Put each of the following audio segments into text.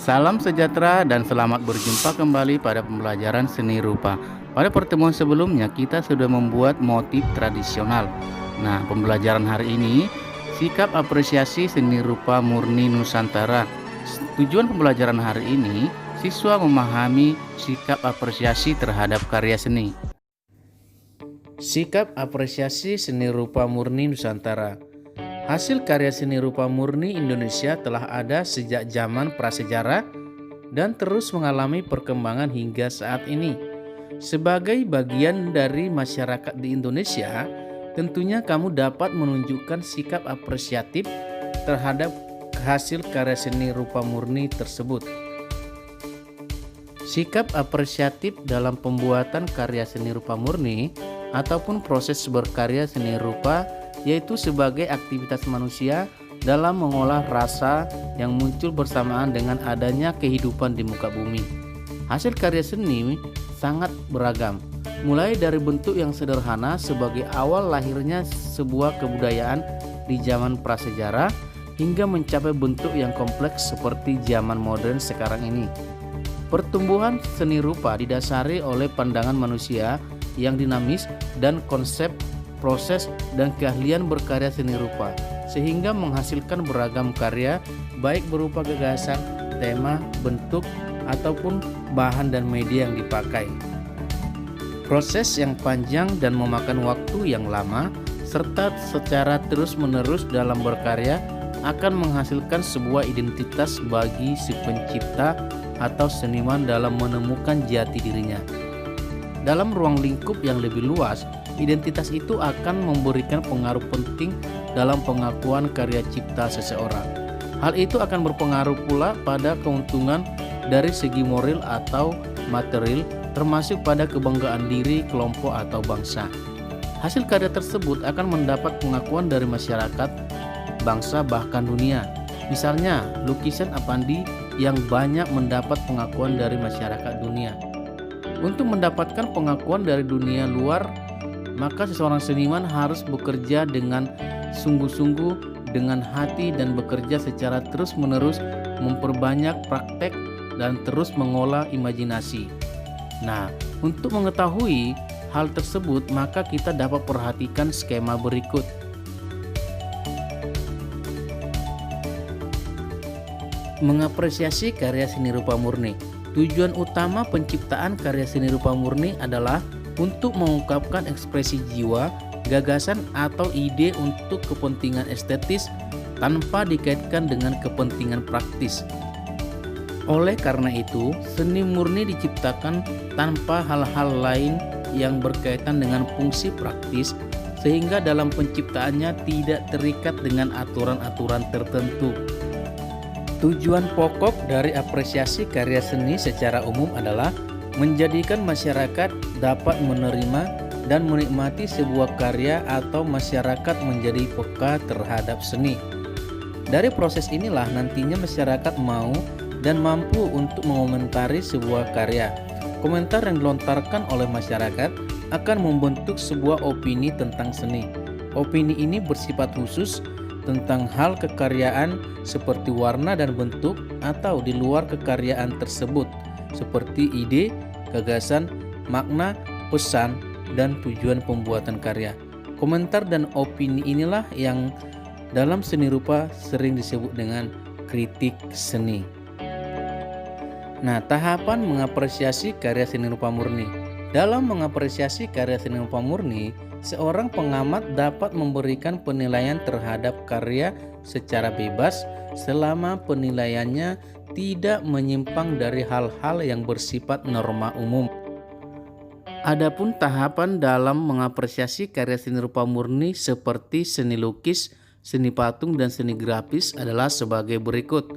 Salam sejahtera dan selamat berjumpa kembali pada pembelajaran seni rupa. Pada pertemuan sebelumnya kita sudah membuat motif tradisional. Nah, pembelajaran hari ini sikap apresiasi seni rupa murni Nusantara. Tujuan pembelajaran hari ini siswa memahami sikap apresiasi terhadap karya seni. Sikap apresiasi seni rupa murni Nusantara. Hasil karya seni rupa murni Indonesia telah ada sejak zaman prasejarah dan terus mengalami perkembangan hingga saat ini. Sebagai bagian dari masyarakat di Indonesia, tentunya kamu dapat menunjukkan sikap apresiatif terhadap hasil karya seni rupa murni tersebut. Sikap apresiatif dalam pembuatan karya seni rupa murni ataupun proses berkarya seni rupa yaitu sebagai aktivitas manusia dalam mengolah rasa yang muncul bersamaan dengan adanya kehidupan di muka bumi. Hasil karya seni sangat beragam, mulai dari bentuk yang sederhana sebagai awal lahirnya sebuah kebudayaan di zaman prasejarah hingga mencapai bentuk yang kompleks seperti zaman modern sekarang ini. Pertumbuhan seni rupa didasari oleh pandangan manusia yang dinamis dan konsep proses dan keahlian berkarya seni rupa sehingga menghasilkan beragam karya baik berupa gagasan, tema, bentuk ataupun bahan dan media yang dipakai. Proses yang panjang dan memakan waktu yang lama serta secara terus-menerus dalam berkarya akan menghasilkan sebuah identitas bagi si pencipta atau seniman dalam menemukan jati dirinya. Dalam ruang lingkup yang lebih luas, identitas itu akan memberikan pengaruh penting dalam pengakuan karya cipta seseorang. Hal itu akan berpengaruh pula pada keuntungan dari segi moral atau material, termasuk pada kebanggaan diri kelompok atau bangsa. Hasil karya tersebut akan mendapat pengakuan dari masyarakat, bangsa, bahkan dunia. Misalnya, lukisan Apandi yang banyak mendapat pengakuan dari masyarakat dunia. Untuk mendapatkan pengakuan dari dunia luar, maka seseorang seniman harus bekerja dengan sungguh-sungguh, dengan hati dan bekerja secara terus-menerus, memperbanyak praktek dan terus mengolah imajinasi. Nah, untuk mengetahui hal tersebut, maka kita dapat perhatikan skema berikut. Mengapresiasi karya seni rupa murni. Tujuan utama penciptaan karya seni rupa murni adalah untuk mengungkapkan ekspresi jiwa, gagasan atau ide untuk kepentingan estetis tanpa dikaitkan dengan kepentingan praktis. Oleh karena itu, seni murni diciptakan tanpa hal-hal lain yang berkaitan dengan fungsi praktis, sehingga dalam penciptaannya tidak terikat dengan aturan-aturan tertentu. Tujuan pokok dari apresiasi karya seni secara umum adalah menjadikan masyarakat dapat menerima dan menikmati sebuah karya atau masyarakat menjadi peka terhadap seni. Dari proses inilah nantinya masyarakat mau dan mampu untuk mengomentari sebuah karya. Komentar yang dilontarkan oleh masyarakat akan membentuk sebuah opini tentang seni. Opini ini bersifat khusus tentang hal kekaryaan seperti warna dan bentuk atau di luar kekaryaan tersebut seperti ide, gagasan, makna, pesan, dan tujuan pembuatan karya. Komentar dan opini inilah yang dalam seni rupa sering disebut dengan kritik seni. Nah, tahapan mengapresiasi karya seni rupa murni. Dalam mengapresiasi karya seni rupa murni, seorang pengamat dapat memberikan penilaian terhadap karya secara bebas selama penilaiannya tidak menyimpang dari hal-hal yang bersifat norma umum. Adapun tahapan dalam mengapresiasi karya seni rupa murni seperti seni lukis, seni patung, dan seni grafis adalah sebagai berikut.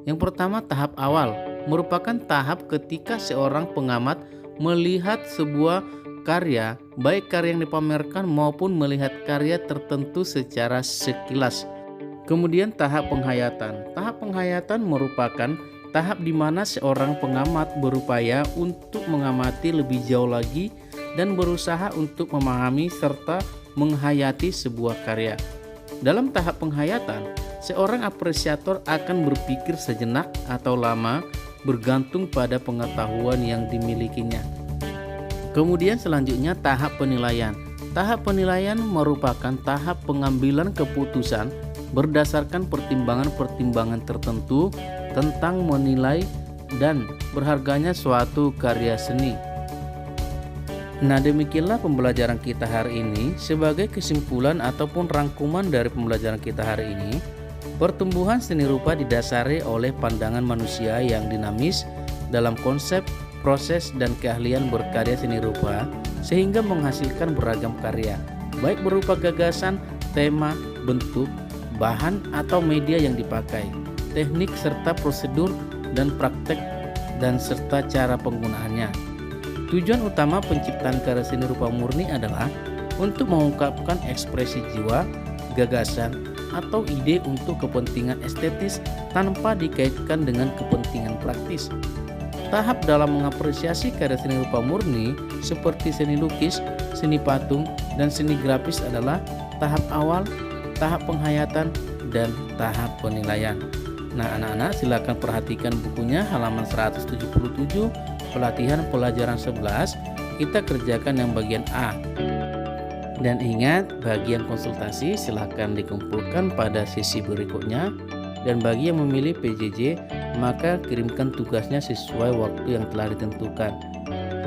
Yang pertama, tahap awal merupakan tahap ketika seorang pengamat melihat sebuah karya, baik karya yang dipamerkan maupun melihat karya tertentu secara sekilas. Kemudian tahap penghayatan. Tahap penghayatan merupakan tahap di mana seorang pengamat berupaya untuk mengamati lebih jauh lagi dan berusaha untuk memahami serta menghayati sebuah karya. Dalam tahap penghayatan, seorang apresiator akan berpikir sejenak atau lama bergantung pada pengetahuan yang dimilikinya. Kemudian selanjutnya tahap penilaian. Tahap penilaian merupakan tahap pengambilan keputusan berdasarkan pertimbangan-pertimbangan tertentu tentang menilai dan berharganya suatu karya seni. Nah, demikianlah pembelajaran kita hari ini. Sebagai kesimpulan ataupun rangkuman dari pembelajaran kita hari ini, pertumbuhan seni rupa didasari oleh pandangan manusia yang dinamis dalam konsep, proses, dan keahlian berkarya seni rupa sehingga menghasilkan beragam karya, baik berupa gagasan, tema, bentuk, bahan atau media yang dipakai, teknik serta prosedur dan praktek dan serta cara penggunaannya. Tujuan utama penciptaan karya seni rupa murni adalah untuk mengungkapkan ekspresi jiwa, gagasan, atau ide untuk kepentingan estetis tanpa dikaitkan dengan kepentingan praktis. Tahap dalam mengapresiasi karya seni rupa murni seperti seni lukis, seni patung, dan seni grafis adalah tahap awal, tahap penghayatan, dan tahap penilaian. Nah, anak-anak silakan perhatikan bukunya halaman 177, pelatihan pelajaran 11. Kita kerjakan yang bagian A. Dan ingat, bagian konsultasi silakan dikumpulkan pada sesi berikutnya. Dan bagi yang memilih PJJ, maka kirimkan tugasnya sesuai waktu yang telah ditentukan.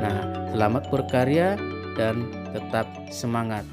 Nah, selamat berkarya dan tetap semangat.